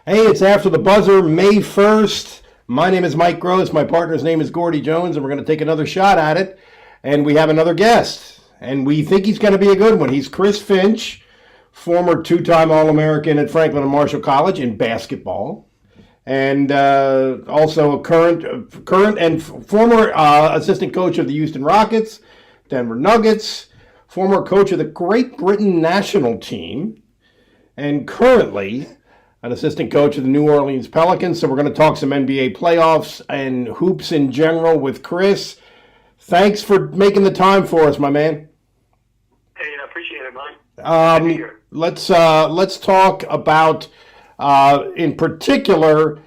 Hey, it's After the Buzzer, May 1st. My name is Mike Gross. My partner's name is Gordy Jones, and we're going to take another shot at it. And we have another guest, and we think he's going to be a good one. He's Chris Finch, former two-time All-American at Franklin and Marshall College in basketball, and also a current and former assistant coach of the Houston Rockets, Denver Nuggets, former coach of the Great Britain national team, and currently an assistant coach of the New Orleans Pelicans. So we're going to talk some NBA playoffs and hoops in general with Chris. Thanks for making the time for us, my man. Hey, I appreciate it, Mike. Good to be here. Let's talk about in particular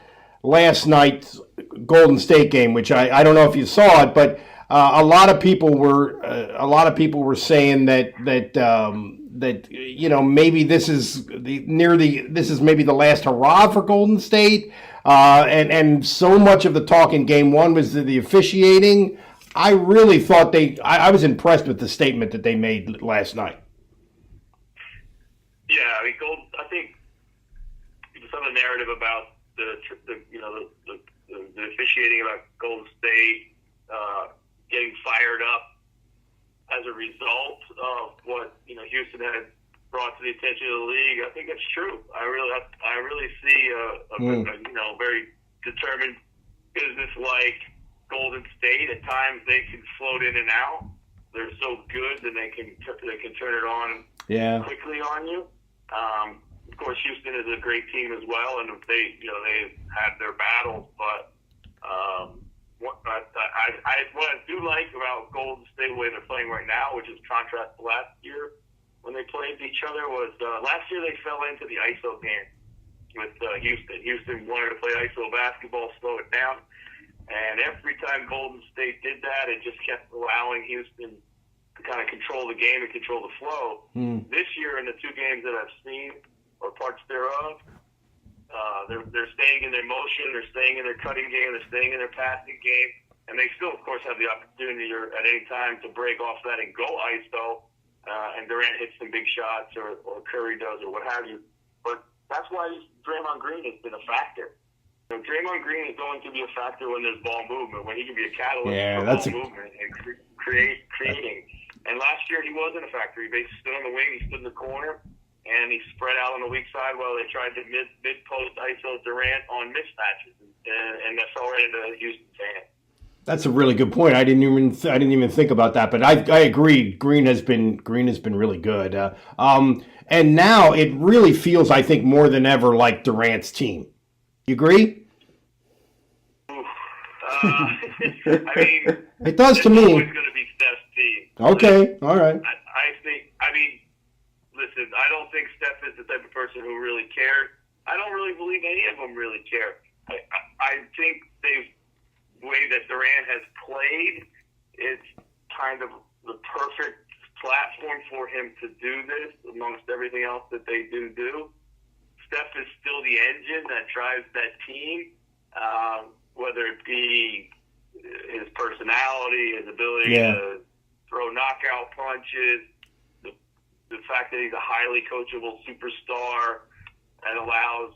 last night's Golden State game, which I don't know if you saw it, but a lot of people were saying that maybe this is maybe the last hurrah for Golden State, and so much of the talk in Game One was the officiating. I really thought I was impressed with the statement that they made last night. Yeah, I mean, I think some of the narrative about the officiating about Golden State getting fired up as a result of what Houston had brought to the attention of the league. I think that's true. I really see a very determined, business-like Golden State. At times they can float in and out. They're so good that they can turn it on quickly on you. Of course, Houston is a great team as well, and they've had their battles. But what I do like about Golden State, the way they're playing right now, which is contrast to last year when they played each other, was last year they fell into the ISO game with Houston. Houston wanted to play ISO basketball, slow it down, and every time Golden State did that, it just kept allowing Houston to kind of control the game and control the flow. This year, in the two games that I've seen, or parts thereof, they're staying in their motion, they're staying in their cutting game, they're staying in their passing game, and they still, of course, have the opportunity at any time to break off that and go ISO, and Durant hits some big shots, or Curry does, or what have you. But that's why Draymond Green has been a factor. Draymond Green is going to be a factor when there's ball movement, when he can be a catalyst for ball movement and creating. And last year he wasn't a factor. He basically stood on the wing, he stood in the corner, and he spread out on the weak side while they tried to mid-post ISO Durant on mismatches, and that fell right into Houston's hand. That's a really good point. I didn't even think about that, but I agree. Green has been really good, and now it really feels, I think, more than ever like Durant's team. You agree? I mean, it does to me. It's always going to be Steph's team. Okay, all right. Listen, I don't think Steph is the type of person who really cares. I don't really believe any of them really care. I think the way that Durant has played, it's kind of the perfect platform for him to do this amongst everything else that they do. Steph is still the engine that drives that team, whether it be his personality, his ability to throw knockout punches, the fact that he's a highly coachable superstar that allows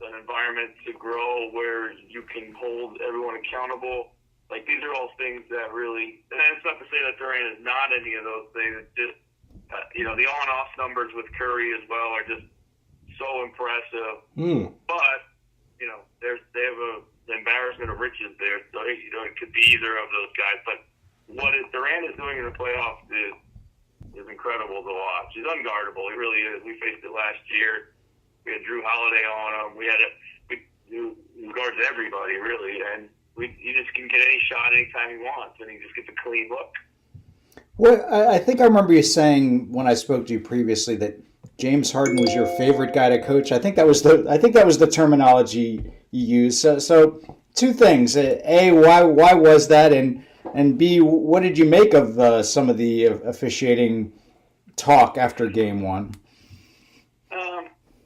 an environment to grow where you can hold everyone accountable. Like, these are all things that really, and it's not to say that Durant is not any of those things. It's just, the on-off numbers with Curry as well are just so impressive. But, they have an embarrassment of riches there. So, it could be either of those guys. But what Durant is doing in the playoffs is incredible to watch. He's unguardable. He really is. We faced it last year. We had Drew Holiday on him. He guards everybody, really. And he just can get any shot anytime he wants, and he just gets a clean look. Well, I think I remember you saying when I spoke to you previously that James Harden was your favorite guy to coach. I think that was the terminology you used. So two things: A, why was that, and B, what did you make of some of the officiating talk after Game One?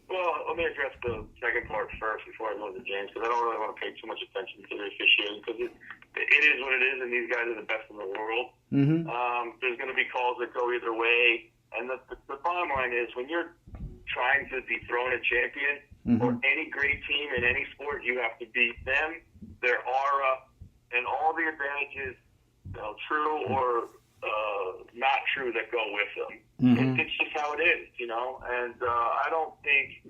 Well, let me address the second part first before I go to James, because I don't really want to pay too much attention to the officiating, because it is what it is, and these guys are the best in the world. Mm-hmm. There's going to be calls that go either way, and the bottom line is when you're trying to dethrone a champion, or any great team in any sport, you have to beat them, their aura, and all the advantages, true or not true, that go with them. It's just how it is, And I don't think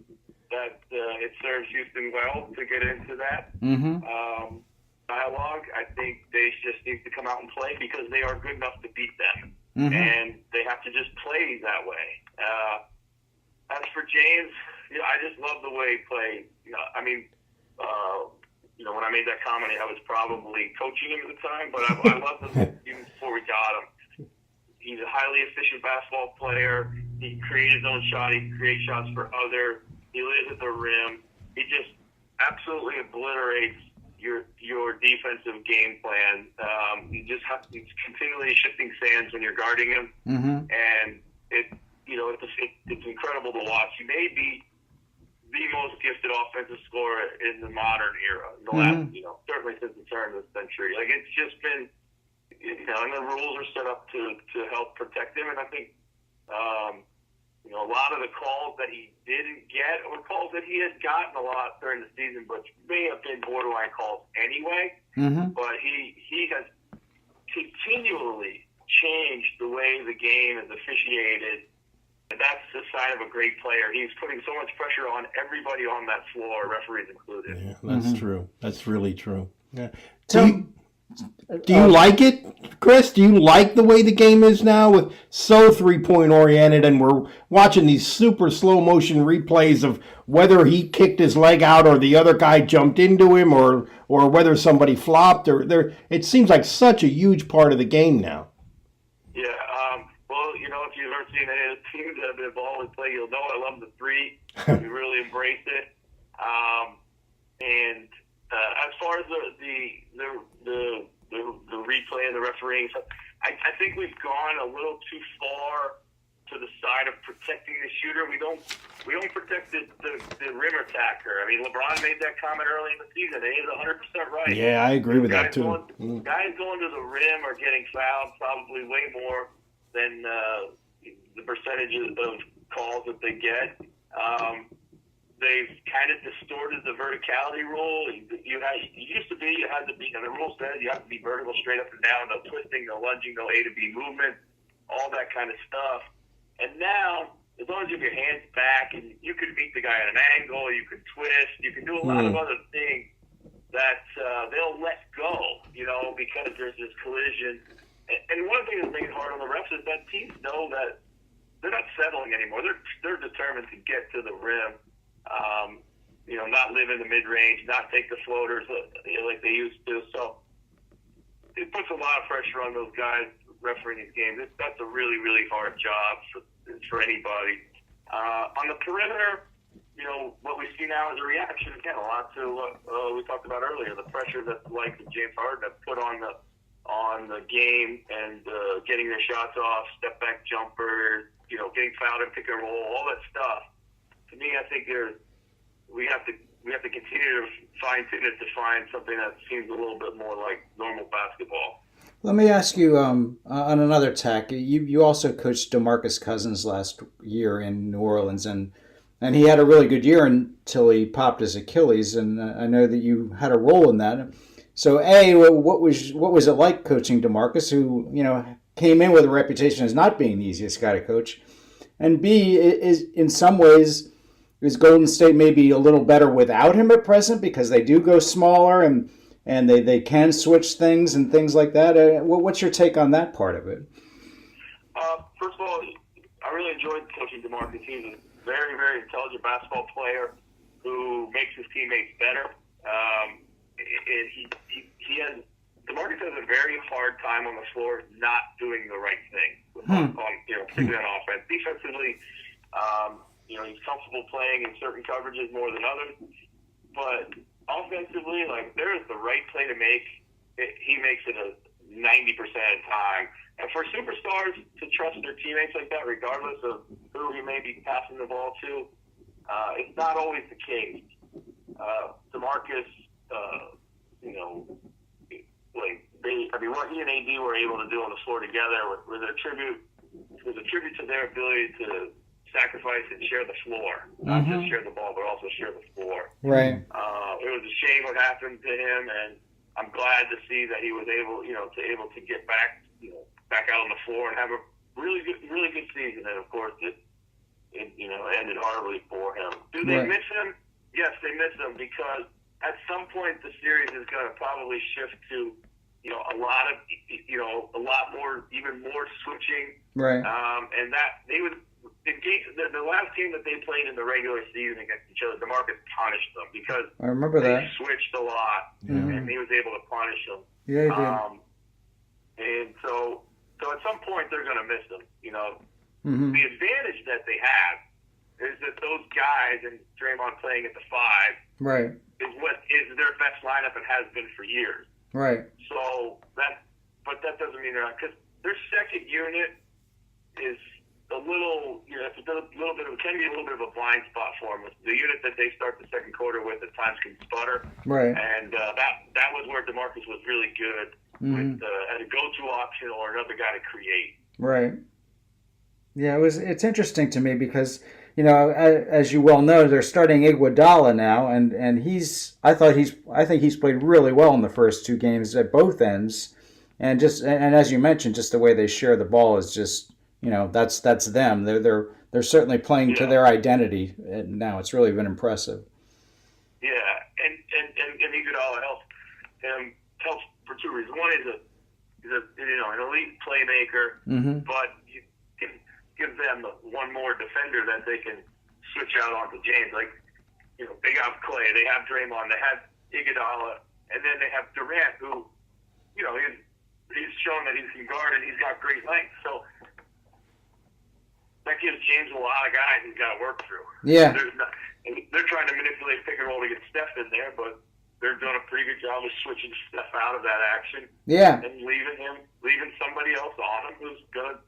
that it serves Houston well to get into that dialogue. I think they just need to come out and play because they are good enough to beat them. And they have to just play that way. As for James, I just love the way he played. When I made that comment, I was probably coaching him at the time, but I loved him even before we got him. He's a highly efficient basketball player. He creates his own shot. He creates shots for others. He lives at the rim. He just absolutely obliterates your defensive game plan. He's continually shifting sands when you're guarding him, and it's incredible to watch. He may be the most gifted offensive scorer in the modern era, in the last, certainly since the turn of the century. Like, it's just been, and the rules are set up to help protect him. And I think, a lot of the calls that he didn't get were calls that he had gotten a lot during the season, but may have been borderline calls anyway. But he has continually changed the way the game is officiated. And that's the sign of a great player. He's putting so much pressure on everybody on that floor, referees included. Yeah, that's true. That's really true. Yeah. Do So, you like it, Chris? Do you like the way the game is now, with so 3-point oriented, and we're watching these super slow motion replays of whether he kicked his leg out or the other guy jumped into him, or whether somebody flopped, or there? It seems like such a huge part of the game now. Yeah. Well, if you've ever seen any of the teams that have been involved with play, you'll know I love the three. We really embrace it. And as far as the replay and the refereeing, I think we've gone a little too far to the side of protecting the shooter. We don't protect the rim attacker. I mean, LeBron made that comment early in the season, and he's 100% right. Yeah, I agree with that too. Guys going to the rim are getting fouled probably way more than the percentages of calls that they get. They've kind of distorted the verticality rule. It used to be you had to be, and the rule says you have to be vertical straight up and down, no twisting, no lunging, no A to B movement, all that kind of stuff. And now, as long as you have your hands back and you can meet the guy at an angle, you can twist, you can do a lot of other things that they'll let go, because there's this collision. And one thing that's making it hard on the refs is that teams know that they're not settling anymore. They're determined to get to the rim. Not live in the mid-range, not take the floaters like they used to. So it puts a lot of pressure on those guys refereeing these games. That's a really, really hard job for anybody. On the perimeter, what we see now is a reaction, again, a lot to what we talked about earlier, the pressure that the likes of James Harden have put on the game, and getting their shots off, step-back jumpers, getting fouled in pick and roll, all that stuff. To me, I think we have to continue to fine-tune it to find something that seems a little bit more like normal basketball. Let me ask you on another tack. You also coached DeMarcus Cousins last year in New Orleans, and he had a really good year until he popped his Achilles, and I know that you had a role in that. So, what was it like coaching DeMarcus, who came in with a reputation as not being the easiest guy to coach, and B, is in some ways, is Golden State maybe a little better without him at present because they do go smaller and they can switch things and things like that? What's your take on that part of it? First of all, I really enjoyed coaching DeMarcus. He's a very, very intelligent basketball player who makes his teammates better. DeMarcus has a very hard time on the floor not doing the right thing, particularly on offense. Defensively, he's comfortable playing in certain coverages more than others, but offensively, there is the right play to make. He makes it 90% of the time. And for superstars to trust their teammates like that, regardless of who he may be passing the ball to, it's not always the case. DeMarcus, what he and AD were able to do on the floor together was a tribute to their ability to sacrifice and share the floor, not just share the ball, but also share the Right. It was a shame what happened to him, and I'm glad to see that he was able to get back, back out on the floor and have a really good season. And of course, it ended horribly for him. Do they Right. miss him? Yes, they miss him because at some point the series is going to probably shift to, a lot more, even more switching. Right. And that they would. The last game that they played in the regular season against each other, DeMarcus punished them because I remember they that. switched a lot, and he was able to punish them. Yeah, he did. And so at some point they're going to miss them. Mm-hmm. The advantage that they have is that those guys and Draymond playing at the 5 Right. is their best lineup and has been for years. Right. So but that doesn't mean they're not, because their second unit is a little, it's a little bit of, can be a little bit of a blind spot for them. The unit that they start the second quarter with at times can sputter, Right. and that was where DeMarcus was really good with as a go-to option or another guy to create. Right. Yeah, it's interesting to me because as you well know, they're starting Iguodala now, and I think he's played really well in the first 2 games at both ends, and as you mentioned, just the way they share the ball is just that's them. They're certainly playing to their identity now. It's really been impressive. Yeah, and Iguodala helps for 2 reasons. One is an elite playmaker, but you can give them one more defender that they can switch out onto James. Like, they have Clay, they have Draymond, they have Iguodala, and then they have Durant, who, he's shown that he can guard and he's got great length. So that gives James a lot of guys he's got to work through. Yeah. They're trying to manipulate pick and roll to get Steph in there, but they're doing a pretty good job of switching Steph out of that action. Yeah. And leaving somebody else on him who's gonna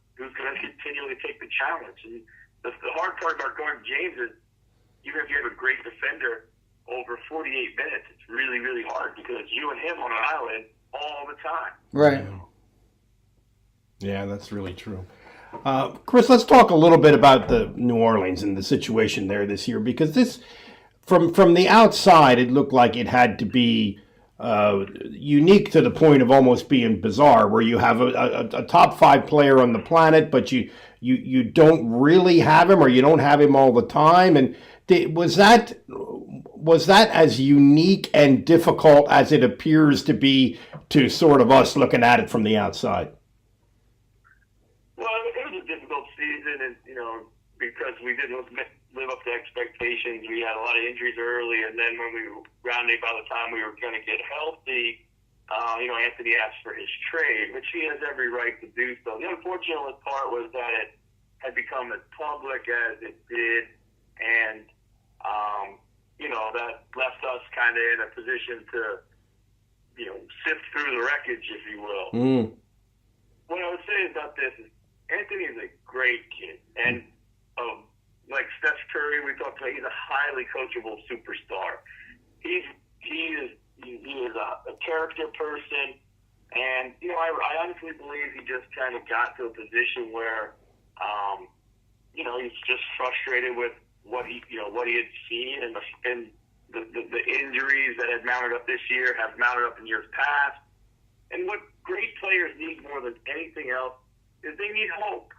continually take the challenge. And the hard part about guarding James is, even if you have a great defender over 48 minutes, it's really, really hard because it's you and him on an island all the time. Right. Yeah, that's really true. Chris, let's talk a little bit about the New Orleans and the situation there this year, because this, from the outside, it looked like it had to be unique to the point of almost being bizarre, where you have a top 5 player on the planet, but you don't really have him, or you don't have him all the time. And was that as unique and difficult as it appears to be to sort of us looking at it from the outside? Well, it was a difficult season, and because we didn't live up to expectations. We had a lot of injuries early, and then when we were rounding by the time we were going to get healthy, Anthony asked for his trade, which he has every right to do so. The unfortunate part was that it had become as public as it did, and that left us kind of in a position to sift through the wreckage, if you will. What I would say about this is Anthony is a great kid, and like Steph Curry, we talked about, he's a highly coachable superstar. He is a character person, and I honestly believe he just kind of got to a position where he's just frustrated with what he had seen, and the injuries that had mounted up this year have mounted up in years past. And what great players need more than anything else is they need hope.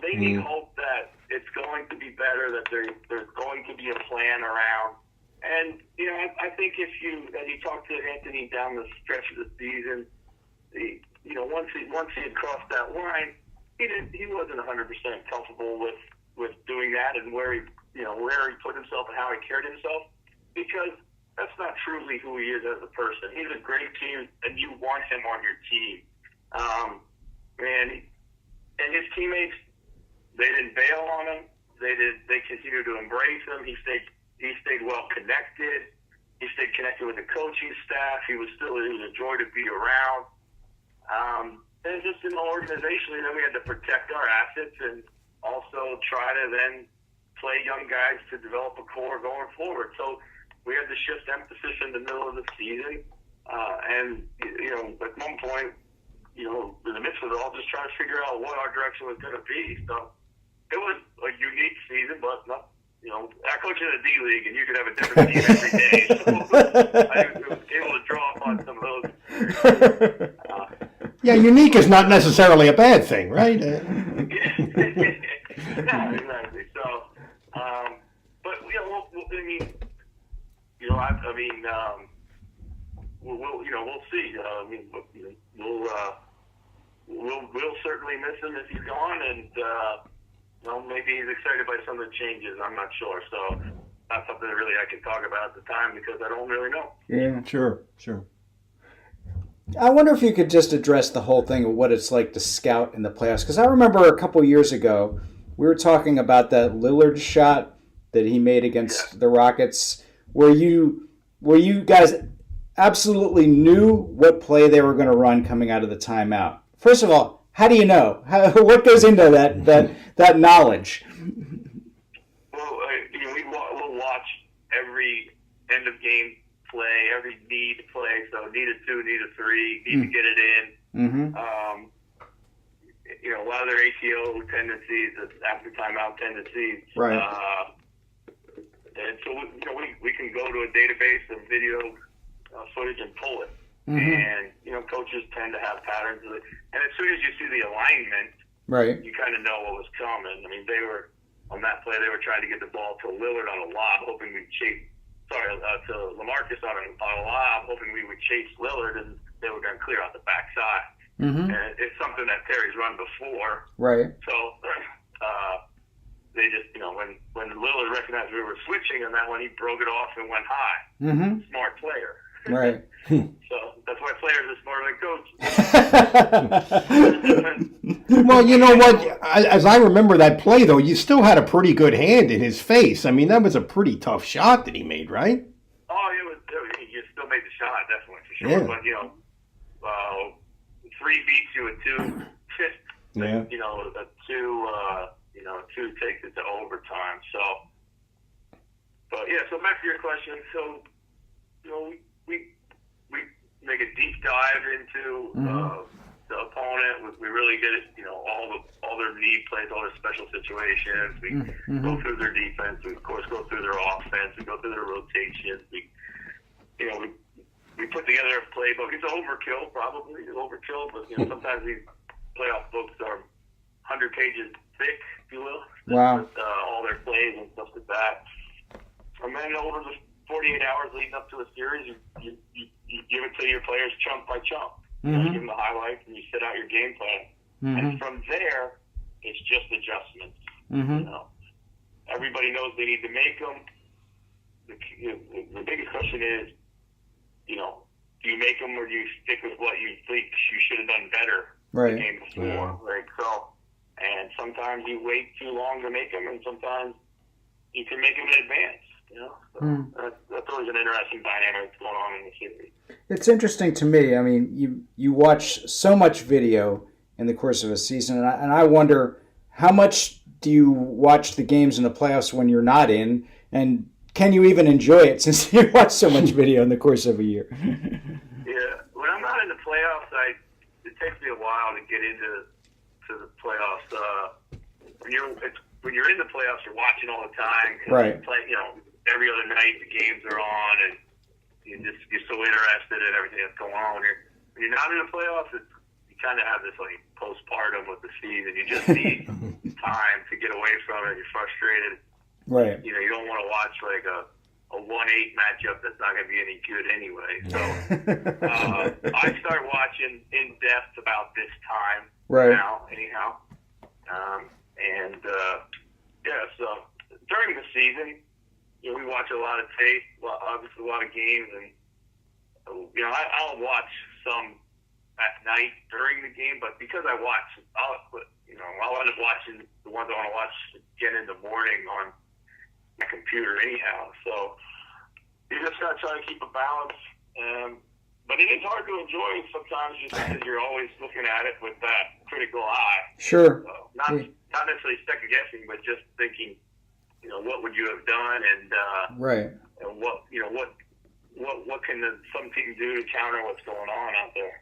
They need hope that it's going to be better, that there's going to be a plan around. And, I think as you talk to Anthony down the stretch of the season, once he had crossed that line, he wasn't 100% comfortable with doing that and where he put himself and how he carried himself, because that's not truly who he is as a person. He's a great team, and you want him on your team. And his teammates, they didn't bail on him. They continued to embrace him. He stayed well connected. He stayed connected with the coaching staff. It was a joy to be around. And just organizationally, then we had to protect our assets and also try to then play young guys to develop a core going forward. So we had to shift emphasis in the middle of the season. And at one point, in the midst of it all, just trying to figure out what our direction was going to be. So it was a unique season, but I coach in the D League, and you could have a different team every day. So I was able to draw upon some of those. Yeah, unique is not necessarily a bad thing, right? Yeah, exactly. So, but we'll see. We'll certainly miss him if he's gone, and maybe he's excited by some of the changes. I'm not sure. So, not something that really I can talk about at the time because I don't really know. Yeah, Sure. I wonder if you could just address the whole thing of what it's like to scout in the playoffs. Because I remember a couple years ago, we were talking about that Lillard shot that he made against the Rockets, where you guys absolutely knew what play they were going to run coming out of the timeout. First of all, how do you know? What goes into that knowledge? Well, we'll watch every end of game play, every need play. So need a 2, need a 3, need to get it in. Mm-hmm. A lot of their ATO tendencies, after timeout tendencies. Right. And so we can go to a database of video footage and pull it. Mm-hmm. And coaches tend to have patterns of it. And as soon as you see the alignment, right, you kind of know what was coming. I mean, they were on that play. They were trying to get the ball to Lillard on a lob, hoping we'd chase. To LaMarcus on a lob, hoping we would chase Lillard, and they were going to clear out the backside. mm-hmm. And it's something that Terry's run before. Right. So they just, when Lillard recognized we were switching on that one, he broke it off and went high. Mm-hmm. Smart player. Right. So that's why players are smarter than coaches. Well, you know what? As I remember that play, though, you still had a pretty good hand in his face. I mean, that was a pretty tough shot that he made, right? Oh, you still made the shot, definitely, for sure. Yeah. But, 3 beats you at 2. Yeah. A 2 takes it to overtime. So, but yeah, so back to your question. So, we make a deep dive into the opponent. We really get it, all their need plays, all their special situations. We go through their defense. We, of course, go through their offense. We go through their rotations. We put together a playbook. It's overkill, probably overkill, but sometimes these playoff books are 100 pages thick, if you will. Wow. With all their plays and stuff like that. And then over the 48 hours leading up to a series, you give it to your players chunk by chunk. Mm-hmm. You give them the highlights and you set out your game plan. Mm-hmm. And from there, it's just adjustments. Mm-hmm. Everybody knows they need to make them. The biggest question is, do you make them or do you stick with what you think you should have done better the game before? Yeah. Right? So, and sometimes you wait too long to make them, and sometimes you can make them in advance. So that's always an interesting dynamic that's going on in the series. It's interesting to me. I mean, you watch so much video in the course of a season, and I wonder how much do you watch the games in the playoffs when you're not in, and can you even enjoy it since you watch so much video in the course of a year? Yeah, when I'm not in the playoffs, it takes me a while to get into the playoffs. When you're in the playoffs, you're watching all the time. Right. Every other night the games are on, and you're so interested in everything that's going on. When you're not in the playoffs, you kind of have this postpartum with the season. You just need time to get away from it. You're frustrated. Right. You don't want to watch a 1-8 matchup that's not going to be any good anyway. So I start watching in depth about this time now, anyhow. So during the season, we watch a lot of tape, obviously a lot of games, and I'll watch some at night during the game, but because I watch, I'll end up watching the ones I want to watch again in the morning on my computer anyhow. So you just gotta try to keep a balance. But it is hard to enjoy sometimes just because you're always looking at it with that critical eye. Sure. So not necessarily second guessing, but just thinking, what would you have done, and right, and what can some team do to counter what's going on out there.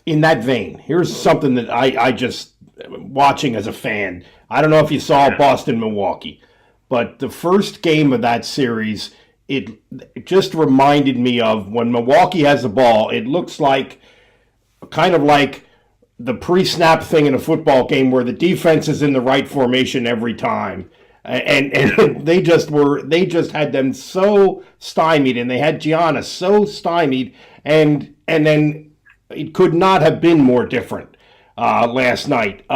In that vein, here's something that I just watching as a fan. I don't know if you saw Boston Milwaukee, but the first game of that series, it just reminded me of when Milwaukee has the ball. It looks like kind of like the pre-snap thing in a football game where the defense is in the right formation every time. And they just had them so stymied, and they had Giannis so stymied, and then it could not have been more different last night.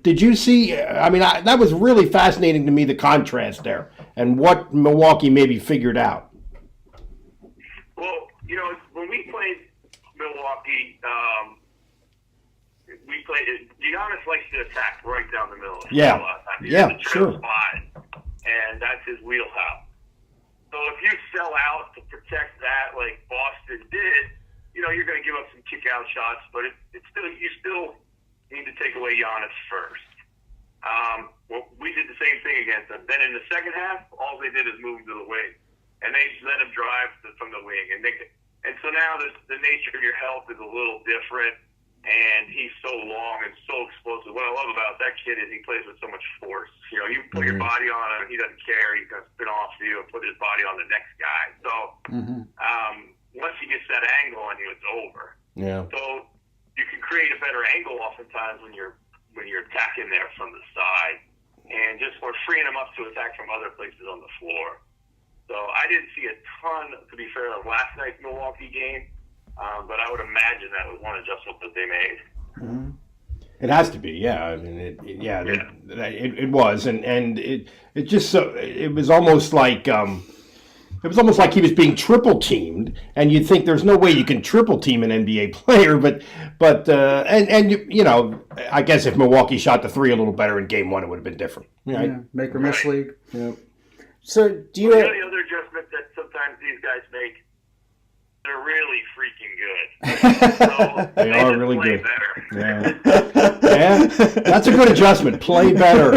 Did you see? I mean, that was really fascinating to me, the contrast there, and what Milwaukee maybe figured out. Well, when we played Milwaukee, Giannis likes to attack right down the middle. Yeah, the sure. Spot, and that's his wheelhouse. So if you sell out to protect that, like Boston did, you're going to give up some kick-out shots, but you still need to take away Giannis first. Well, we did the same thing against them. Then in the second half, all they did is move him to the wing, and they let him drive from the wing, and so now the nature of your help is a little different. And he's so long and so explosive. What I love about that kid is he plays with so much force. You put your body on him, he doesn't care. He's going to spin off you and put his body on the next guy. So once he gets that angle on you, it's over. Yeah. So you can create a better angle oftentimes when you're attacking there from the side, and or freeing him up to attack from other places on the floor. So I didn't see a ton, to be fair, of last night's Milwaukee game. But I would imagine that was one adjustment that they made. Mm-hmm. It has to be, yeah. I mean, it was, and it just so it was almost like he was being triple teamed, and you'd think there's no way you can triple team an NBA player, but I guess if Milwaukee shot the three a little better in Game 1, it would have been different. Right? Yeah, make or miss league. Yeah. So do you? The other adjustment that sometimes these guys make. They're really freaking good. So they are really play good. Better. Yeah, that's a good adjustment. Play better.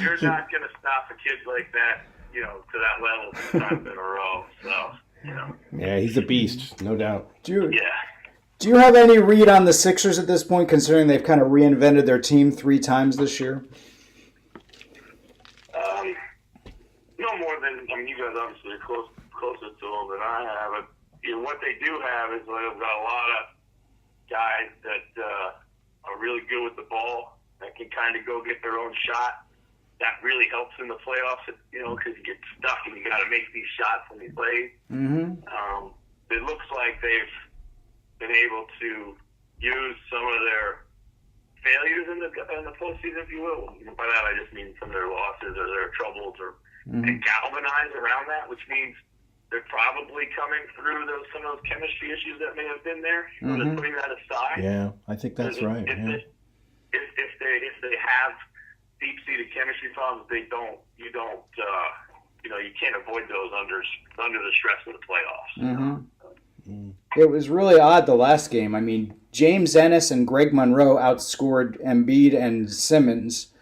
You're not going to stop a kid like that, to that level 2 times in a row. So, Yeah, he's a beast, no doubt. Do you have any read on the Sixers at this point, considering they've kind of reinvented their team 3 times this year? No more than, you guys obviously are closer to them than I have. But, what they do have is they've got a lot of guys that are really good with the ball, that can kind of go get their own shot. That really helps in the playoffs, because you get stuck and you got to make these shots when you play. Mm-hmm. It looks like they've been able to use some of their failures in the postseason, if you will. By that, I just mean some of their losses or their troubles, and galvanize around that, which means they're probably coming through some of those chemistry issues that may have been there. Mm-hmm. Putting that aside, yeah, I think that's right. If they have deep-seated chemistry problems, you can't avoid those under the stress of the playoffs. Mm-hmm. It was really odd the last game. I mean, James Ennis and Greg Monroe outscored Embiid and Simmons.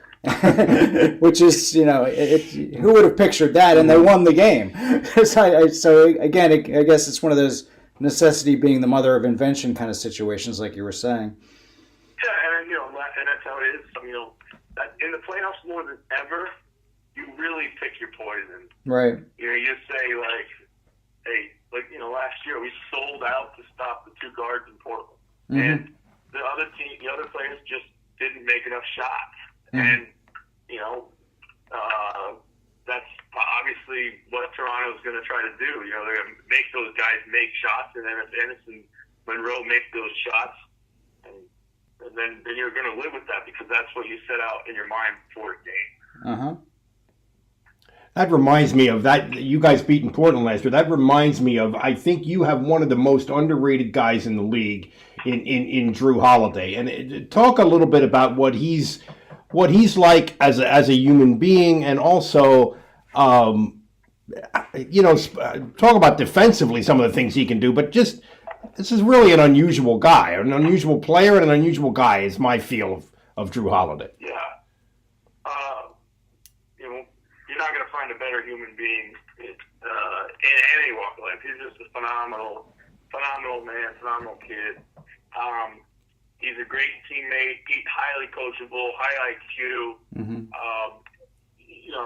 Which is, who would have pictured that? And they won the game. So again, I guess it's one of those necessity being the mother of invention kind of situations, like you were saying. Yeah, and that's how it is. In the playoffs more than ever, you really pick your poison. Right. You just say last year we sold out to stop the 2 guards in Portland, and the other players just didn't make enough shots. And, that's obviously what Toronto's going to try to do. They're going to make those guys make shots, and then if Ennis and Monroe make those shots, and then you're going to live with that because that's what you set out in your mind before the game. Uh-huh. That reminds me of that. You guys beating Portland last year. That reminds me of, I think you have one of the most underrated guys in the league in Jrue Holiday. And talk a little bit about what he's like as a human being, and also, talk about defensively some of the things he can do. But just, this is really an unusual guy, an unusual player, and an unusual guy is my feel of Jrue Holiday. Yeah. You're not going to find a better human being in any walk of life. He's just a phenomenal man, phenomenal kid. He's a great teammate. He's highly coachable, high IQ.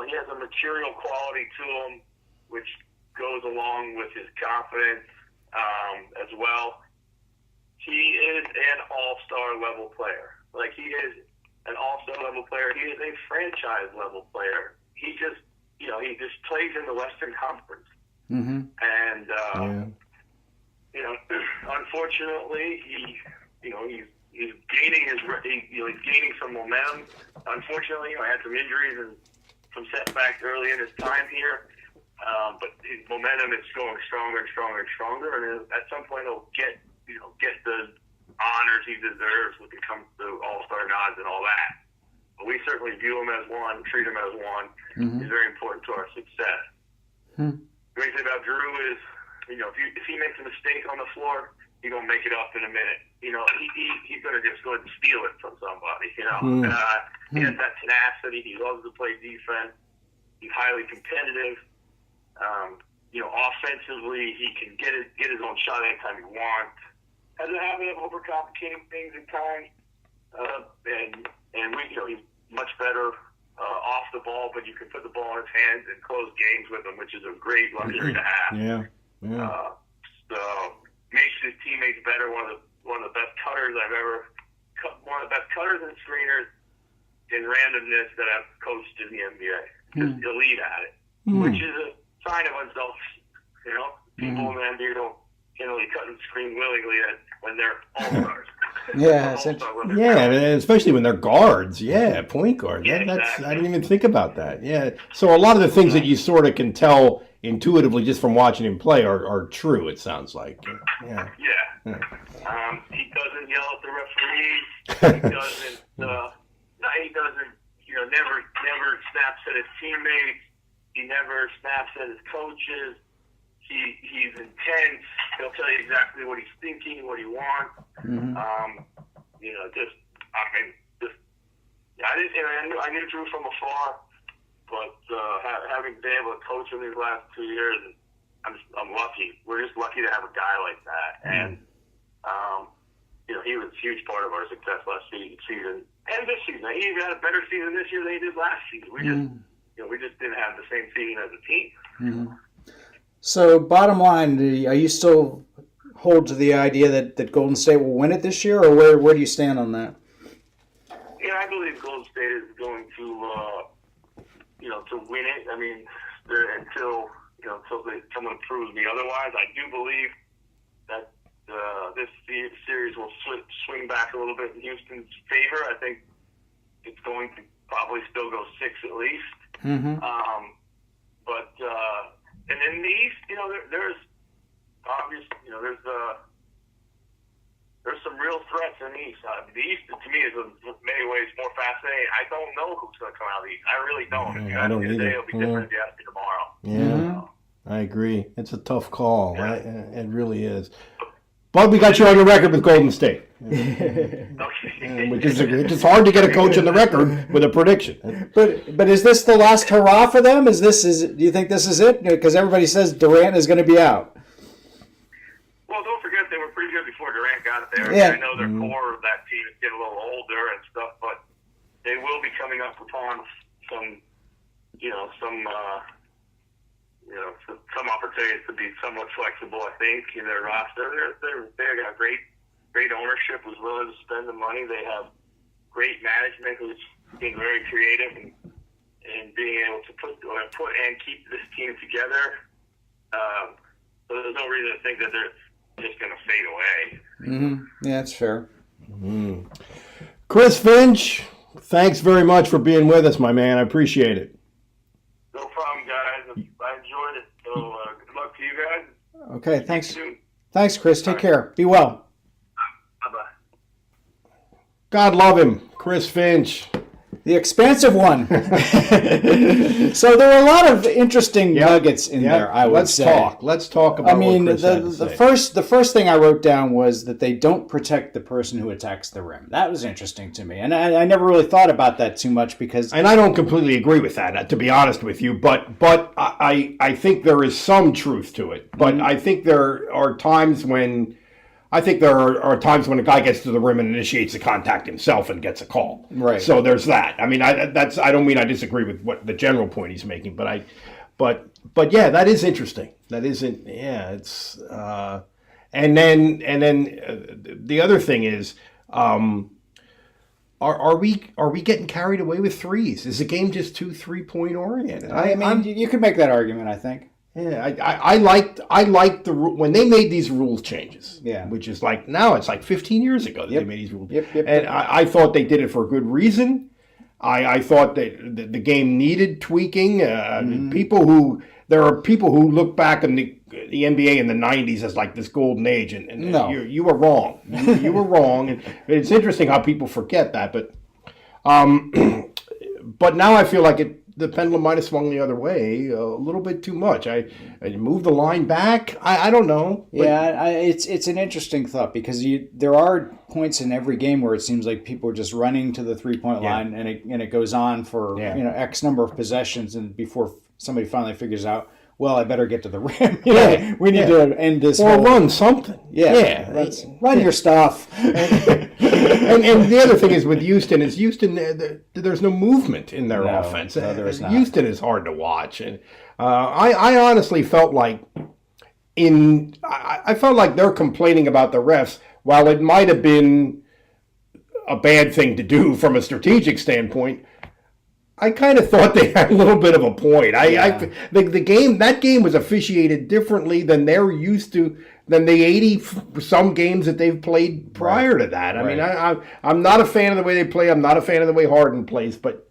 He has a material quality to him, which goes along with his confidence as well. He is an all-star level player. Like, he is an all-star level player. He is a franchise level player. He just plays in the Western Conference. And unfortunately, he's gaining some momentum. Unfortunately, I had some injuries and some setbacks early in his time here. But his momentum is going stronger and stronger and stronger, and at some point he'll get the honors he deserves when it comes to all-star nods and all that. But we certainly view him as one, treat him as one. He's very important to our success. The great thing about Drew is, if he makes a mistake on the floor, he's gonna make it up in a minute. He's gonna just go ahead and steal it from somebody. He has that tenacity. He loves to play defense. He's highly competitive. Offensively, he can get his own shot anytime he wants. Has a habit of overcomplicating things at times, he's much better off the ball, but you can put the ball in his hands and close games with him, which is a great luxury to have. So makes his teammates better. One of the best cutters I've ever, one of the best cutters and screeners in randomness that I've coached in the NBA. Just elite at it, which is a sign of himself. People in the NBA don't generally cut and screen willingly when they're all-stars. Especially when they're guards. Yeah, point guards. Exactly. I didn't even think about that. Yeah. So a lot of the things that you sort of can tell intuitively just from watching him play are true, it sounds like. Yeah. He doesn't yell at the referees. He doesn't, never snaps at his teammates. He never snaps at his coaches. He's intense. He'll tell you exactly what he's thinking, what he wants. I knew Drew from afar, but having been able to coach him these last 2 years, I'm lucky. We're just lucky to have a guy like that, and he was a huge part of our success last season and this season. He even had a better season this year than he did last season. We just didn't have the same season as a team. So, bottom line, are you still hold to the idea that Golden State will win it this year, or where do you stand on that? Yeah, I believe Golden State is going to win it. I mean, until someone proves me otherwise, I do believe that this series will swing back a little bit in Houston's favor. I think it's going to probably still go 6 at least. And in the East, there's obvious, there's some real threats in the East. The East, to me, is in many ways more fascinating. I don't know who's going to come out of the East. I really don't. I don't either. Today will be different if you ask me tomorrow. I agree. It's a tough call. Yeah. It really is. But we got you on the record with Golden State. Which is it's hard to get a coach on the record with a prediction. But is this the last hurrah for them? Do you think this is it? Because everybody says Durant is going to be out. Well, don't forget they were pretty good before Durant got there. Yeah. I know their core of that team is getting a little older and stuff, but they will be coming up upon some opportunities to be somewhat flexible, I think, in their roster. They've got great ownership as well as spend the money. They have great management who's being very creative and being able to put and keep this team together. So there's no reason to think that they're just going to fade away. Yeah, that's fair. Chris Finch, thanks very much for being with us, my man. I appreciate it. No problem, guys. I enjoyed it. So good luck to you guys. Okay, thanks. Thanks, Chris. Take care. Be well. Bye-bye. God love him, Chris Finch. The expansive one. So there were a lot of interesting nuggets in there, I would say. Let's talk about what Chris had to say. The first thing I wrote down was that they don't protect the person who attacks the rim. That was interesting to me. And I never really thought about that too much because... And I don't completely agree with that, to be honest with you, but I think there is some truth to it. But I think there are times when I think there are times when a guy gets to the rim and initiates the contact himself and gets a call. Right. So there's that. I mean, I don't mean I disagree with what the general point he's making, but yeah, that is interesting. That isn't. Yeah, it's. And then the other thing is, are we getting carried away with threes? Is the game just too 3-point oriented? I mean, you could make that argument, I think. Yeah, I liked the when they made these rules changes. Yeah. Which is like now it's like 15 years ago that they made these rules. Yep. And I thought they did it for a good reason. I thought that the game needed tweaking. There are people who look back on the NBA in the 90s as like this golden age, and No. you were wrong. You were wrong. And it's interesting how people forget that, but now I feel like the pendulum might have swung the other way a little bit too much. I moved the line back. I don't know. Yeah, it's an interesting thought because there are points in every game where it seems like people are just running to the 3-point line, and it goes on for X number of possessions, and before somebody finally figures out, well, I better get to the rim. We need to end this. Or run something. Run your stuff. And the other thing is with Houston, there's no movement in their offense. No, there is not. Houston is hard to watch, and I honestly felt like I felt like they're complaining about the refs, while it might have been a bad thing to do from a strategic standpoint. I kind of thought they had a little bit of a point. That game was officiated differently than they're used to, than the 80 some games that they've played prior to that. I mean, I'm not a fan of the way they play. I'm not a fan of the way Harden plays, but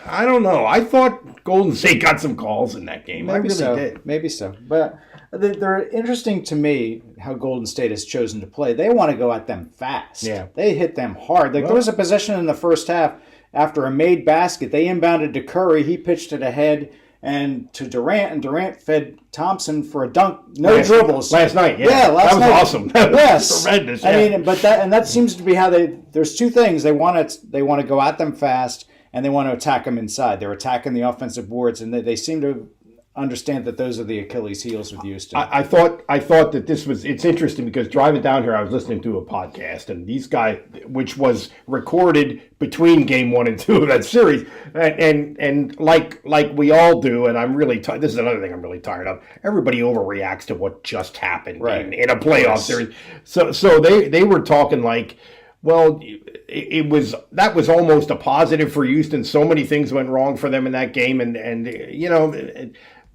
I don't know. I thought Golden State got some calls in that game. Maybe I really did. Maybe so. But they're interesting to me how Golden State has chosen to play. They want to go at them fast. Yeah. They hit them hard. There was a possession in the first half after a made basket. They inbounded to Curry. He pitched it ahead and to Durant, and Durant fed Thompson for a dunk. Dribbles. Last night, that was awesome. That was tremendous. Yeah. I mean, that seems to be how there's two things. They want to go at them fast, and they want to attack them inside. They're attacking the offensive boards, and they seem to understand that those are the Achilles heels with Houston. I thought that it's interesting because driving down here, I was listening to a podcast, and these guys, which was recorded between game 1 and 2 of that series, and like we all do, and I'm really this is another thing I'm really tired of. Everybody overreacts to what just happened in a playoff series. So they were talking like, well, that was almost a positive for Houston. So many things went wrong for them in that game, and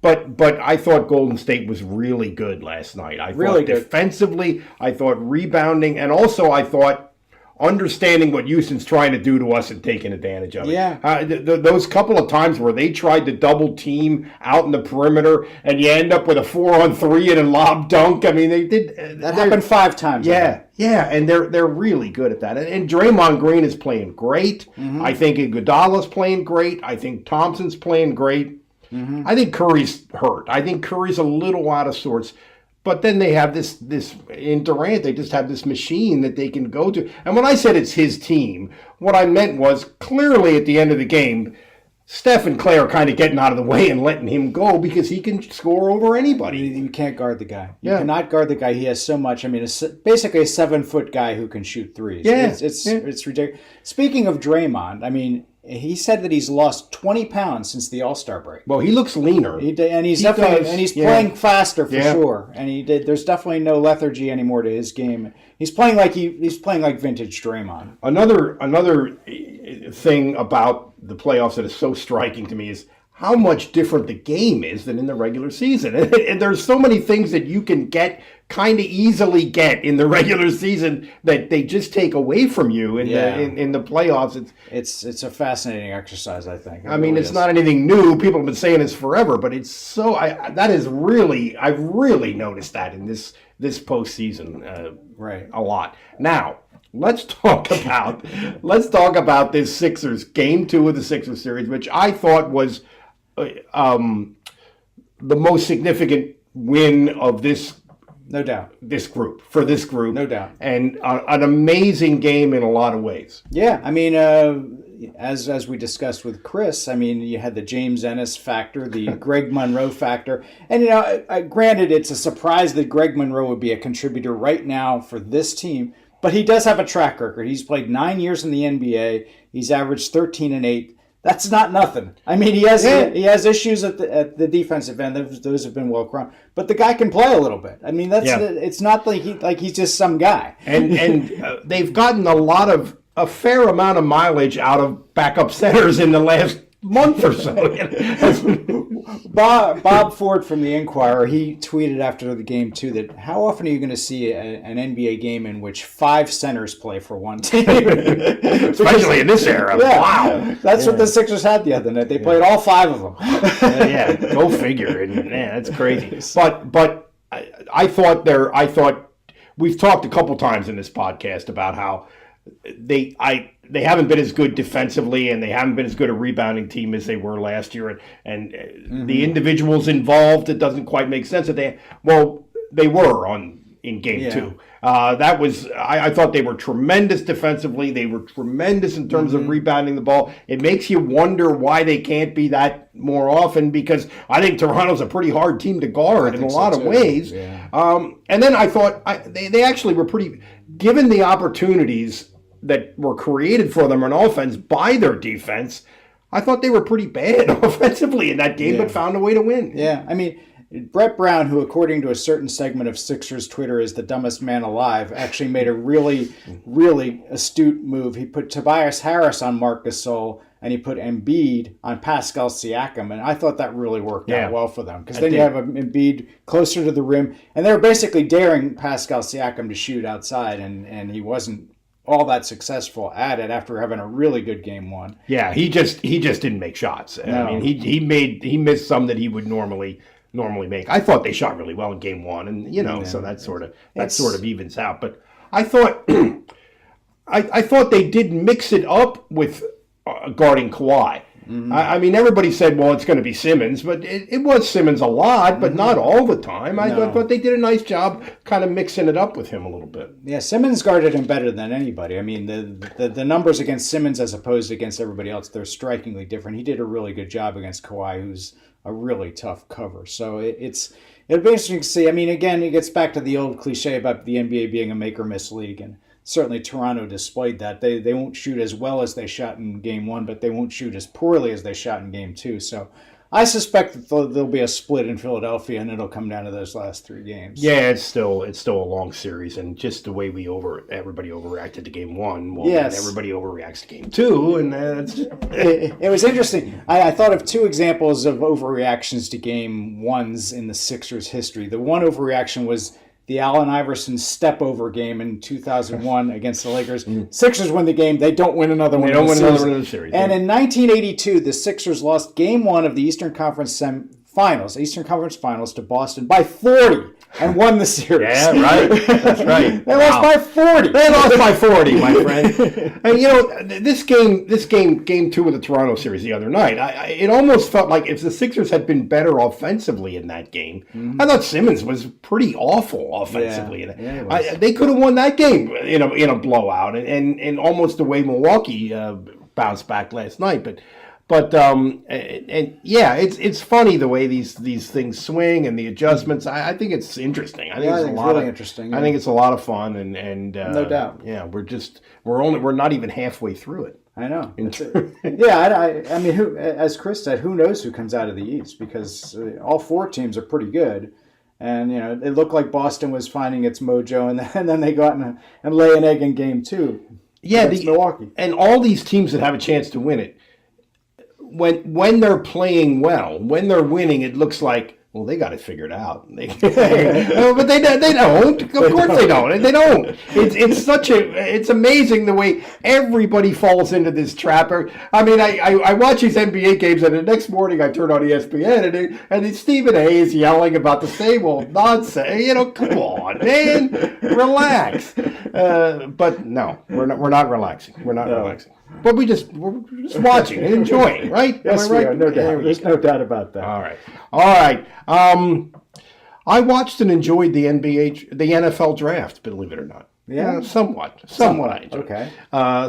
But I thought Golden State was really good last night. I thought defensively, I thought rebounding, and also I thought understanding what Houston's trying to do to us and taking advantage of it. Yeah. Those couple of times where they tried to double team out in the perimeter and you end up with a 4-on-3 and a lob dunk. I mean, they did. That happened 5 times. Yeah, and they're really good at that. And Draymond Green is playing great. Mm-hmm. I think Iguodala's playing great. I think Thompson's playing great. Mm-hmm. I think Curry's hurt. I think Curry's a little out of sorts. But then they have this in Durant, they just have this machine that they can go to. And when I said it's his team, what I meant was clearly at the end of the game, Steph and Clay are kind of getting out of the way and letting him go because he can score over anybody. You can't guard the guy. You cannot guard the guy. He has so much. I mean, it's basically a 7-foot guy who can shoot threes. Yeah. It's ridiculous. Speaking of Draymond, I mean, he said that he's lost 20 pounds since the All-Star break. Well, he looks leaner. He's playing faster for sure. And there's definitely no lethargy anymore to his game. He's playing like vintage Draymond. Another thing about the playoffs that is so striking to me is how much different the game is than in the regular season. And there's so many things that you can kind of easily get in the regular season that they just take away from you in the playoffs. It's a fascinating exercise, I think. I mean, it's not anything new. People have been saying this forever, but it's so I've really noticed that in this postseason a lot. Now, let's talk about this Sixers game 2 of the Sixers series, which I thought was the most significant win of this No doubt. this group. No doubt. And an amazing game in a lot of ways. Yeah, I mean, as we discussed with Chris, I mean, you had the James Ennis factor, the Greg Monroe factor, and granted, it's a surprise that Greg Monroe would be a contributor right now for this team, but he does have a track record. He's played 9 years in the NBA. He's averaged 13 and 8. That's not nothing. I mean, he has issues at the defensive end. Those have been well crowned, but the guy can play a little bit. I mean, it's not like he's just some guy. And they've gotten a fair amount of mileage out of backup centers in the last month or so. Bob Ford from the Inquirer, he tweeted after the game too that how often are you going to see an NBA game in which 5 centers play for one team? Especially in this era. Yeah, Wow. That's what the Sixers had the other night. They played all 5 of them. Yeah, go figure. And man, that's crazy. But I thought we've talked a couple times in this podcast about how they haven't been as good defensively, and they haven't been as good a rebounding team as they were last year. And the individuals involved, it doesn't quite make sense that they were in game 2. I thought they were tremendous defensively. They were tremendous in terms of rebounding the ball. It makes you wonder why they can't be that more often, because I think Toronto's a pretty hard team to guard in a lot of ways. Yeah. And then I thought they actually were pretty, given the opportunities that were created for them on offense by their defense, I thought they were pretty bad offensively in that game, but found a way to win. Yeah, I mean, Brett Brown, who according to a certain segment of Sixers Twitter is the dumbest man alive, actually made a really, really astute move. He put Tobias Harris on Marc Gasol, and he put Embiid on Pascal Siakam, and I thought that really worked out well for them, because then you have Embiid closer to the rim, and they were basically daring Pascal Siakam to shoot outside, and he wasn't all that successful at it after having a really good game 1. Yeah, he just didn't make shots. No. I mean, he missed some that he would normally make. I thought they shot really well in game 1, and so that sort of evens out. But I thought I thought they did mix it up with guarding Kawhi. I mean, everybody said, well, it's going to be Simmons, but it was Simmons a lot, but not all the time. I thought they did a nice job kind of mixing it up with him a little bit. Yeah, Simmons guarded him better than anybody. I mean, the numbers against Simmons as opposed to against everybody else, they're strikingly different. He did a really good job against Kawhi, who's a really tough cover. So it'll be interesting to see. I mean, again, it gets back to the old cliche about the NBA being a make-or-miss league, and certainly Toronto displayed that. They won't shoot as well as they shot in game 1, but they won't shoot as poorly as they shot in game 2. So I suspect that there'll be a split in Philadelphia, and it'll come down to those last 3 games. Yeah, it's still a long series, and just the way everybody overreacted to game 1, everybody overreacts to game 2, and it was interesting. I thought of 2 examples of overreactions to game 1s in the Sixers' history. The one overreaction was the Allen Iverson step-over game in 2001 against the Lakers. Sixers win the game. They don't win another one. They don't win another one in the series. And in 1982, the Sixers lost game 1 of the Eastern Conference Finals to Boston by 40 and won the series. Yeah, right. That's right. They lost by 40. They lost by 40, my friend. And this game 2 of the Toronto series the other night, it almost felt like if the Sixers had been better offensively in that game, I thought Simmons was pretty awful offensively. Yeah, they could have won that game in a blowout, and almost the way Milwaukee bounced back last night, But it's funny the way these things swing and the adjustments. I think it's interesting. I think it's really interesting. I think it's a lot of fun, and no doubt. Yeah, we're not even halfway through it. I know. I mean, as Chris said, who knows who comes out of the East, because all 4 teams are pretty good. And, it looked like Boston was finding its mojo, and then they go out and lay an egg in game 2. Yeah, Milwaukee. And all these teams that have a chance to win it, when they're playing well, when they're winning, it looks like, well, they got it figured out. But they don't. Of course they don't. They don't. It's amazing the way everybody falls into this trap. I mean, I watch these NBA games, and the next morning I turn on ESPN, and Stephen A is yelling about the same old nonsense. Come on, man, relax. But no, we're not relaxing. We're not relaxing. But we're just watching and enjoying, right? Yes, Am I right? we are, no doubt. There's no doubt about that. All right. I watched and enjoyed the NFL draft, believe it or not. Yeah? Somewhat I enjoyed. Okay.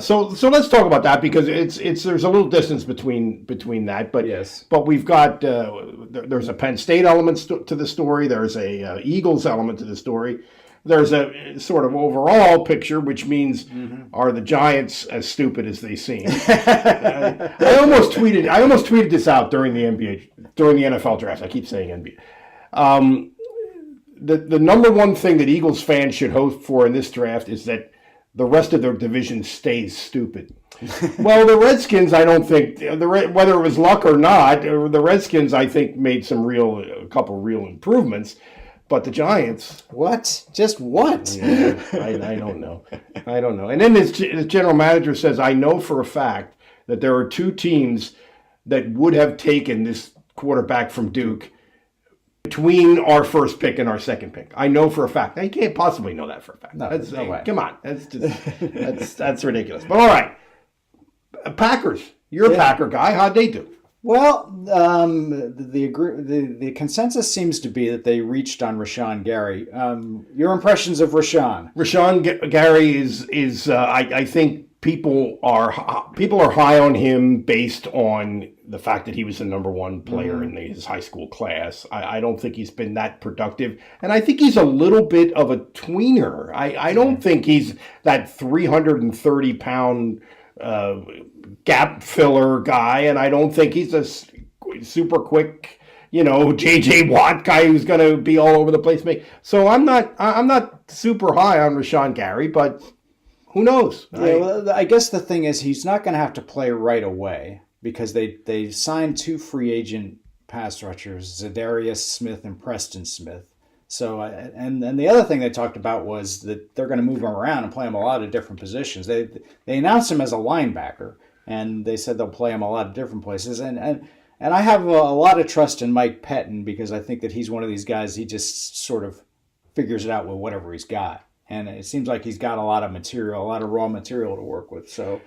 So let's talk about that, because there's a little distance between that, but Yes. but we've got there's a Penn State element to the story. There's a Eagles element to the story. There's a sort of overall picture, which means are the Giants as stupid as they seem? I almost tweeted this out during the NFL draft. I keep saying NBA. The number one thing that Eagles fans should hope for in this draft is that the rest of their division stays stupid. Well, the Redskins, I don't think, whether it was luck or not, the Redskins, I think, made a couple real improvements. But the Giants... What? Just what? Yeah, I don't know. And then his general manager says, I know for a fact that there are two teams that would have taken this quarterback from Duke between our first pick and our second pick. I know for a fact. I can't possibly know that for a fact. No, there's no way. Come on. That's ridiculous. But all right. Packers. You're a Packer guy. How'd they do? Well, the consensus seems to be that they reached on Rashawn Gary. Your impressions of Rashawn? Rashawn Gary is I think people are high on him based on the fact that he was the number one player in his high school class. I don't think he's been that productive, and I think he's a little bit of a tweener. I don't think he's that 330-pound gap filler guy, and I don't think he's a super quick, J.J. Watt guy who's going to be all over the place. So I'm not super high on Rashawn Gary, but who knows? Well, I guess the thing is he's not going to have to play right away because they signed two free agent pass rushers, Zadarius Smith and Preston Smith. So, and the other thing they talked about was that they're going to move him around and play him a lot of different positions. They announced him as a linebacker, and they said they'll play him a lot of different places. And I have a lot of trust in Mike Pettin because I think that he's one of these guys, he just sort of figures it out with whatever he's got. And it seems like he's got a lot of raw material to work with. So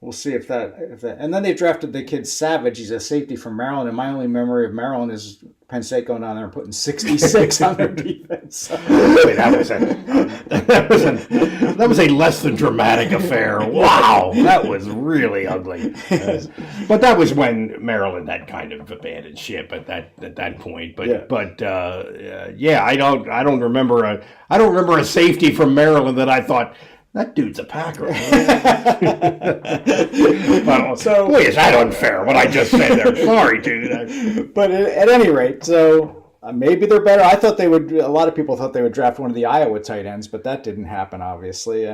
we'll see if that. And then they drafted the kid Savage. He's a safety from Maryland, and my only memory of Maryland is Penn State going down there and putting 66 on their defense. Wait, that was a less than dramatic affair. Wow, that was really ugly. But that was when Maryland had kind of abandoned ship at that point. But I don't remember a safety from Maryland that I thought, that dude's a Packer. So, boy, is that unfair, what I just said there. Sorry, dude. But at any rate, so maybe they're better. I thought a lot of people thought they would draft one of the Iowa tight ends, but that didn't happen, obviously.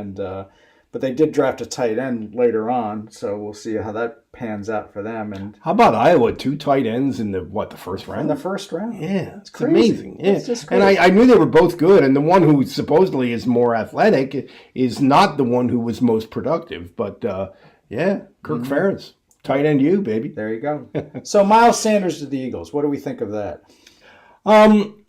But they did draft a tight end later on, so we'll see how that pans out for them. And how about Iowa? 2 tight ends in the first round? In the first round. Yeah, it's crazy. Amazing. Yeah. It's just crazy. And I knew they were both good, and the one who supposedly is more athletic is not the one who was most productive. But Kirk Ferentz, tight end you, baby. There you go. So Miles Sanders to the Eagles. What do we think of that? I'm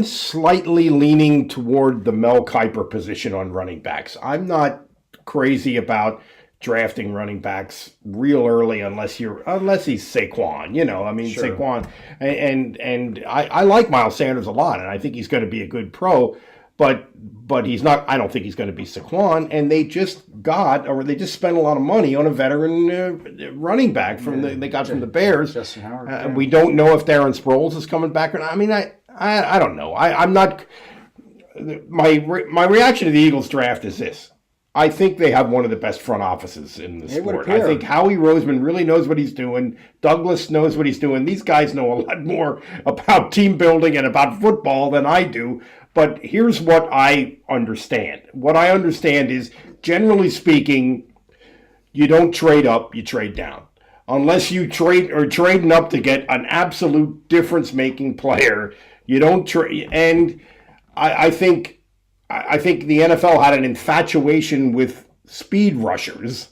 slightly leaning toward the Mel Kiper position on running backs. I'm not crazy about drafting running backs real early unless he's Saquon. Sure. Saquon, and I like Miles Sanders a lot, and I think he's going to be a good pro. But he's not. I don't think he's going to be Saquon. And they just spent a lot of money on a veteran running back from the Bears. Justin Howard. We don't know if Darren Sproles is coming back or not. I mean, I don't know. I'm not. My reaction to the Eagles draft is this. I think they have one of the best front offices in the sport. I think Howie Roseman really knows what he's doing. Douglas knows what he's doing. These guys know a lot more about team building and about football than I do. But here's what I understand. What I understand is, generally speaking, you don't trade up, you trade down. Unless you trading up to get an absolute difference-making player, you don't trade. And I think the NFL had an infatuation with speed rushers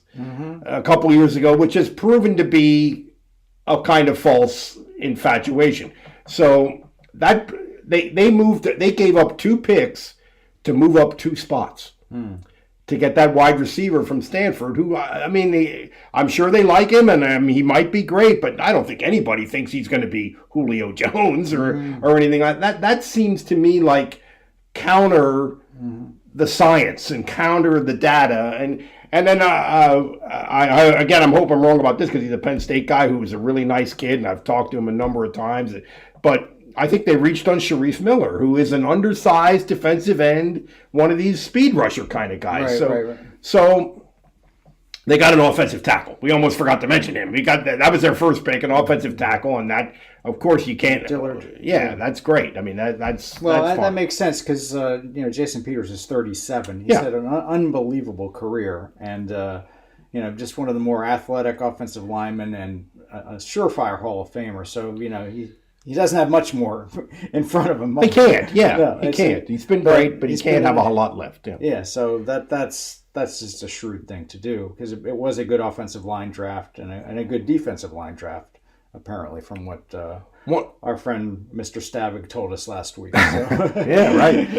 a couple years ago, which has proven to be a kind of false infatuation. So that they gave up 2 picks to move up 2 spots. to get that wide receiver from Stanford, who, I mean, I'm sure they like him, and he might be great, but I don't think anybody thinks he's going to be Julio Jones or anything like that. That seems to me like counter the science and counter the data. And then, again, I'm hoping I'm wrong about this because he's a Penn State guy who was a really nice kid, and I've talked to him a number of times. But I think they reached on Sharif Miller, who is an undersized defensive end, one of these speed rusher kind of guys. Right. So they got an offensive tackle. We almost forgot to mention him. We got that was their first pick, an offensive tackle, and that, of course, you can't. Dillard. Yeah, that's great. I mean, that's that makes sense because Jason Peters is 37. He's had an unbelievable career, and just one of the more athletic offensive linemen and a surefire Hall of Famer. So he doesn't have much more in front of him. He can't. Yeah, he can't. He's been great, but he can't have a whole lot left. Yeah. So that's just a shrewd thing to do because it was a good offensive line draft and a good defensive line draft. Apparently, from what our friend Mr. Stavig told us last week. So. Yeah, right.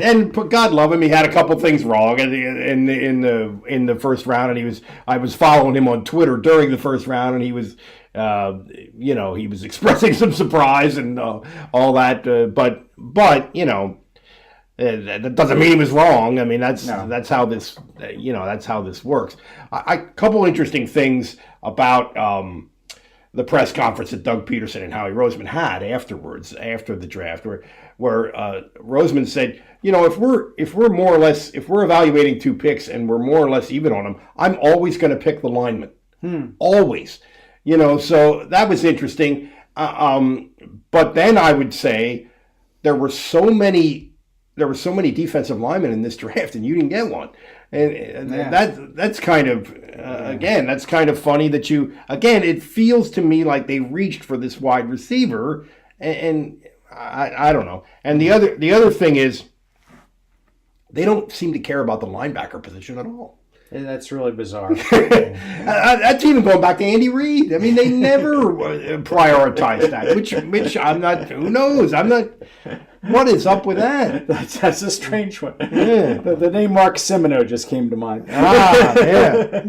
And God love him, he had a couple things wrong in the first round, and I was following him on Twitter during the first round, and he was, he was expressing some surprise and all that, but that doesn't mean he was wrong. I mean, that's how this works. A couple interesting things about the press conference that Doug Peterson and Howie Roseman had afterwards, after the draft, where Roseman said, if we're more or less, if we're evaluating two picks and we're more or less even on them, I'm always going to pick the lineman. Always. So that was interesting. But then I would say there were so many defensive linemen in this draft, and you didn't get one. And that's kind of, again, that's kind of funny that it feels to me like they reached for this wide receiver, and I don't know. And the other thing is, they don't seem to care about the linebacker position at all. And that's really bizarre. That's even going back to Andy Reid. I mean, they never prioritized that, which I'm not, who knows? I'm not, what is up with that? That's a strange one. Yeah. The name Mark Semino just came to mind. Yeah.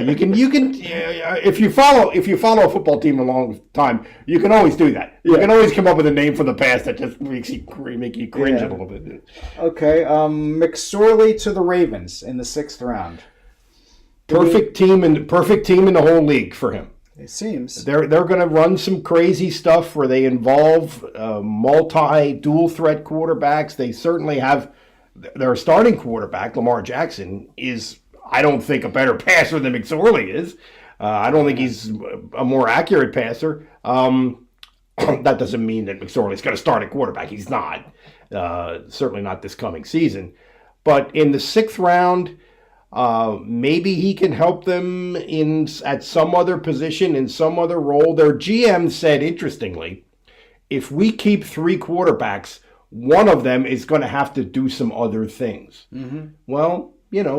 You can, if you follow a football team a long time, you can always do that. You can always come up with a name from the past that just make you cringe a little bit. Okay, McSorley to the Ravens in the 6th round. Perfect team in the whole league for him. It seems they're going to run some crazy stuff where they involve dual threat quarterbacks. They certainly have their starting quarterback, Lamar Jackson, is, I don't think, a better passer than McSorley is. I don't think he's a more accurate passer. That doesn't mean that McSorley's going to start at quarterback. He's not. Certainly not this coming season. But in the 6th round, maybe he can help them at some other position, in some other role. Their GM said, interestingly, if we keep 3 quarterbacks, one of them is going to have to do some other things. Mm-hmm. Well,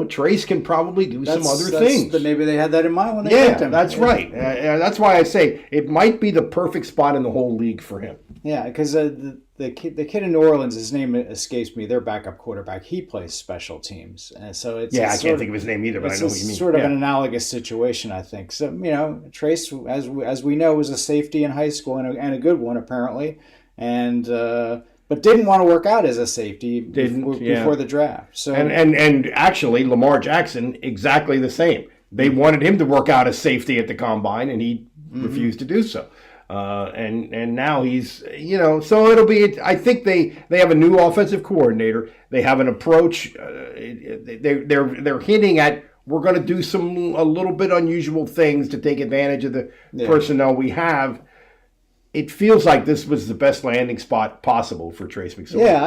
Trace can probably do some other things. Maybe they had that in mind when they picked him. That's right. That's why I say it might be the perfect spot in the whole league for him. Yeah, because the kid in New Orleans, his name escapes me. Their backup quarterback, he plays special teams, and so it's I can't think of his name either, but I know what you mean. Sort of an analogous situation, I think. So Trace, as we know, was a safety in high school and a good one apparently, and but didn't want to work out as a safety before the draft. So and actually, Lamar Jackson, exactly the same. They wanted him to work out as safety at the combine, and he refused to do so. And now he's, so it'll be, I think they have a new offensive coordinator. They have an approach. They're hinting at, we're going to do a little bit unusual things to take advantage of the personnel we have. It feels like this was the best landing spot possible for Trace McSorley. Yeah,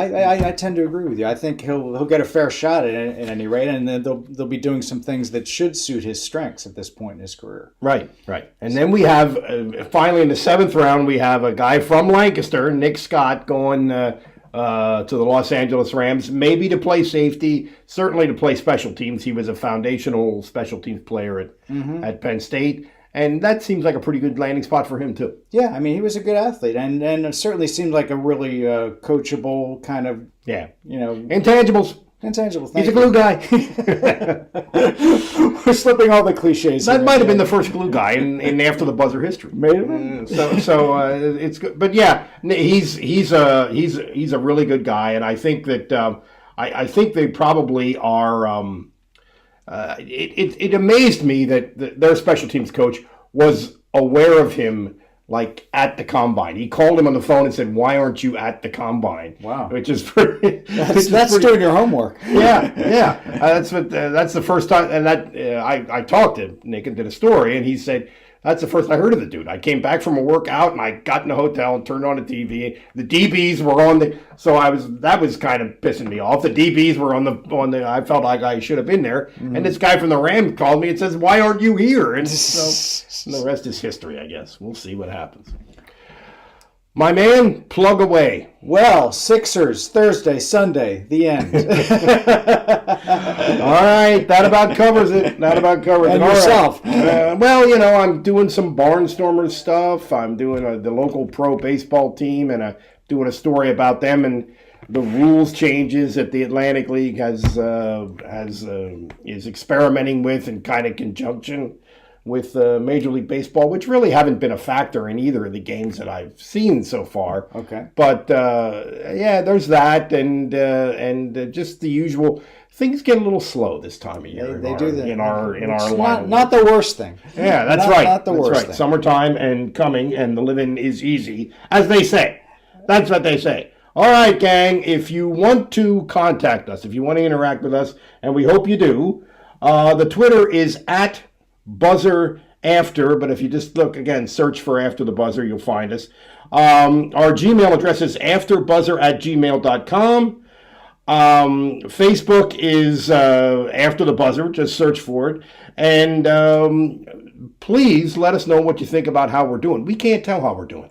I tend to agree with you. I think he'll get a fair shot at any rate, and then they'll be doing some things that should suit his strengths at this point in his career. Right. And then we have, finally in the 7th round, we have a guy from Lancaster, Nick Scott, going to the Los Angeles Rams, maybe to play safety, certainly to play special teams. He was a foundational special teams player at Penn State. And that seems like a pretty good landing spot for him, too. Yeah, I mean, he was a good athlete, and it certainly seemed like a really coachable kind of, intangibles. Intangible. He's a glue guy. We're slipping all the cliches. That in might have been there. the first glue guy in After the Buzzer history. May have been. So it's good, but yeah, he's a really good guy, and I think that I think they probably are. It amazed me that their special teams coach was aware of him. Like at the combine, he called him on the phone and said, "Why aren't you at the combine?" Wow. Which is pretty. That's doing your homework. Yeah. That's the first time, and that I talked to Nick and did a story, and he said that's the first I heard of the dude. I came back from a workout and I got in a hotel and turned on the TV. The DBs were on that was kind of pissing me off. The DBs were on the. I felt like I should have been there, and this guy from the Rams called me and says, "Why aren't you here?" And so the rest is history, I guess. We'll see what happens. My man, plug away. Well, Sixers, Thursday, Sunday, the end. All right, that about covers it. And All right. yourself. Well, I'm doing some Barnstormers stuff. I'm doing the local pro baseball team, and doing a story about them and the rules changes that the Atlantic League is experimenting with in kind of conjunction with Major League Baseball, which really haven't been a factor in either of the games that I've seen so far. Okay. But there's that, and just the usual. Things get a little slow this time of year. They do that. in our It's line. not the worst thing. Yeah, that's Not- right. Not the That's worst right. thing. Summertime and coming, and the living is easy, as they say. That's what they say. All right, gang. If you want to contact us, if you want to interact with us, and we hope you do, the Twitter is at Buzzer After. But if you just look again, search for After the Buzzer, you'll find us. Our Gmail address is afterbuzzer@gmail.com. Facebook is After the Buzzer. Just search for it. And please let us know what you think about how we're doing. We can't tell how we're doing.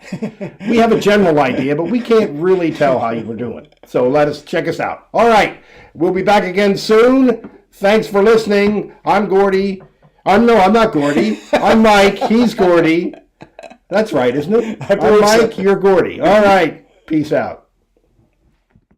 We have a general idea, but we can't really tell how we're doing. So check us out. All right. We'll be back again soon. Thanks for listening. I'm Gordy. I'm not Gordy. I'm Mike. He's Gordy. That's right, isn't it? I'm Mike. You're Gordy. All right. Peace out.